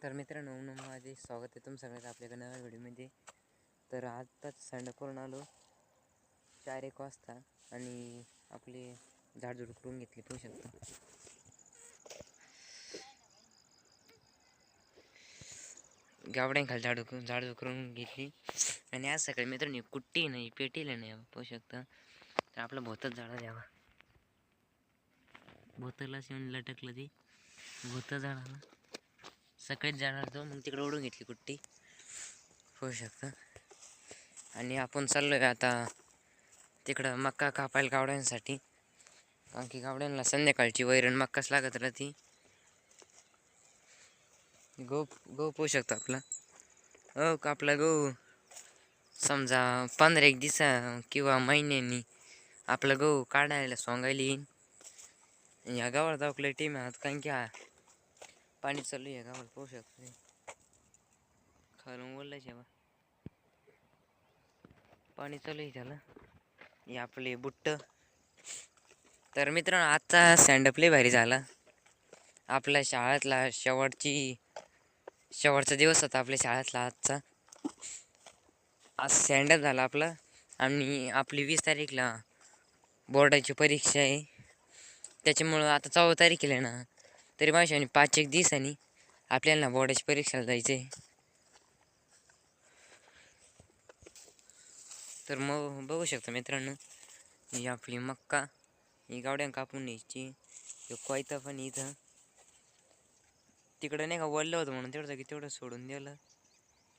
तर मित्रांनो, माझे स्वागत आहे तुमचं सगळ्यात आपल्या नव्या व्हिडिओमध्ये. तर आत्ताच सँडअप करून आलो 4-1 वाजता आणि आपली झाडझूड करून घेतली पाहू शकता. गावड्यांखाली झाडझूड करून घेतली आणि आज सकाळी मित्रांनो कुट्टी नाही पेटीला नाही पाहू शकता. तर आपलं भोतच झाडं द्यावा, भोतला शिवून लटकलं ती भोत झाडाला सकाळीच जाणार तो, मग तिकडे ओढून घेतली कुट्टी होऊ शकतं. आणि आपण चाललोय आता तिकडं मक्का कापायला गावड्यांसाठी, कारण की गावड्यांना संध्याकाळची वैरण मक्काच लागत राहती. गहू पोहू शकतो आपला. हो कापला गहू समजा 15-1 दिवसा किंवा महिन्यांनी आपला गहू काढायला सोंगायला येईन. या गावाला जाऊकले टीम आहात, कारण की पाणी चालू आहे गावाला पोहू शकतो. खालून बोलायचे बा पाणी चालू आहे त्याला. हे आपले बुट्ट. तर मित्रांनो, आजचा सँडअप लय भारी झाला. आपल्या शाळेतला शेवटचा दिवस होता आपल्या शाळेतला आजचा. आज सँडअप झाला आपला आणि आपली 20 तारीखला बोर्डाची परीक्षा आहे. त्याच्यामुळं आता 14 तारीखला आहे ना, तरी माझ्या 5-1 दिवसांनी आपल्याला बोर्डाची परीक्षेला जायचं आहे. तर मग बघू शकता मित्रांनो, ही आपली मक्का, ही गावड्या कापून न्यायची. कोयता पण इथं तिकडं नाही का वळलं होतं म्हणून तेवढं सोडून दिलं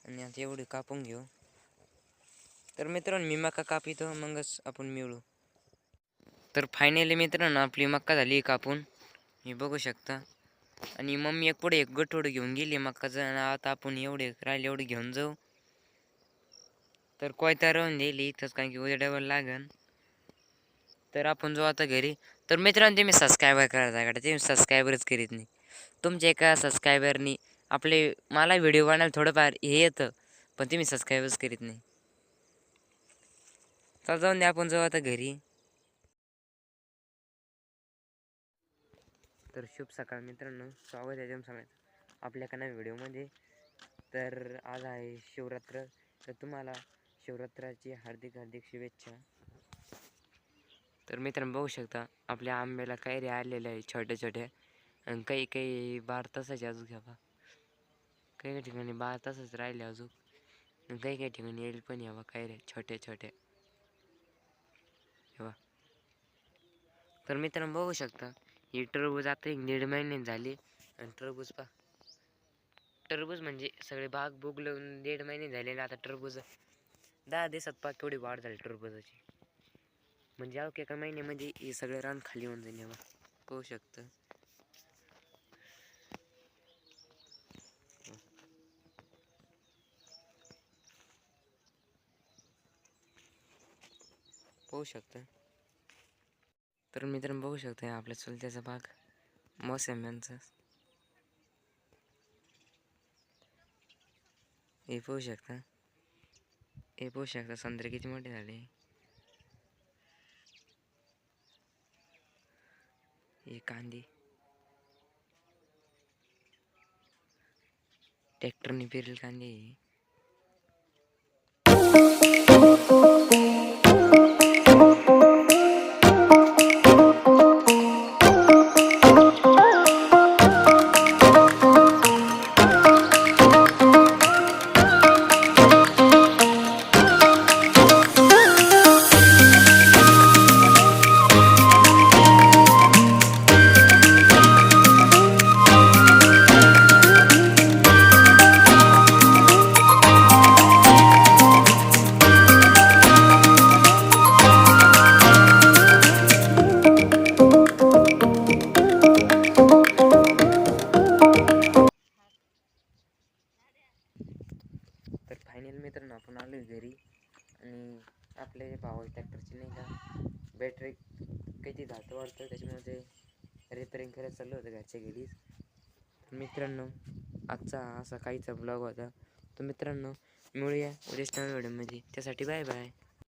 आणि आता एवढी कापून घेऊ. तर मित्रांनो, मी मक्का कापितो, मगच आपण मिळू. तर फायनली मित्रांनो, आपली मक्का झाली कापून, हे बघू शकता. आणि मम्मी एक गठोड घेऊन गेली मक्काचं. आता आपण एवढे घेऊन जाऊ. तर कोयता राहून दिली इथंच, कारण की उद्या डबल लागन. तर आपण जाऊ आता घरी. तर मित्रांनो, तुम्ही सबस्क्रायबर करायचा का? तुम्ही सबस्क्रायबरच करीत नाही. तुमच्या एका सबस्क्रायबरनी मला व्हिडिओ बनायला थोडंफार हे येतं, पण तुम्ही सबस्क्राईबच करीत नाही. चल जाऊन द्या, आपण जाऊ आता घरी. तर शुभ सकाळ मित्रांनो, स्वागत आहे तुमचं सगळ्यांचं आपल्या एका नव्या व्हिडिओमध्ये. तर आज आहे शिवरात्र, तर तुम्हाला शिवरात्राची हार्दिक शुभेच्छा. तर मित्रांनो, बघू शकता आपल्या आंब्याला कैरी आलेल्या आहे छोट्या आणि काही 12 तासाचे अजून घ्या. काही ठिकाणी 12 तासच राहिले अजून, काही ठिकाणी येईल पण यावा कैऱ्या छोट्या. तर मित्रांनो, बघू शकता ही टरबूज आता 1.5 महिने झाली. आणि टरबूज म्हणजे सगळे बाग बुगलून 1.5 महिने झालेले. आता टरबूज 10 दिवसात पाक केवढी वाढ झाली टरबूजाची, म्हणजे अवघ्या एका महिन्यामध्ये हे सगळे रान खाली होऊन जाईल. पाहू शकतं. तर मित्रांनो, बघू शकता आपल्या चुलत्याचा बाग मोसंब्यांचा. हे पाहू शकता संत्रे किती मोठे झाले. हे कांदे ट्रॅक्टरने पेरेल कांदे. तर फायनल मित्रांनो, आपण आलो घरी आणि आपले भावा ट्रॅक्टरची नाही का बॅटरी किती धात वाढतं, त्याच्यामुळे ते रिपेअरिंग करायला चाललं होतं घरच्या घरीच. मित्रांनो, आजचा असा काहीचा ब्लॉग होता. तर मित्रांनो, मिळूया उद्याच्या व्हिडिओमध्ये. त्यासाठी बाय बाय.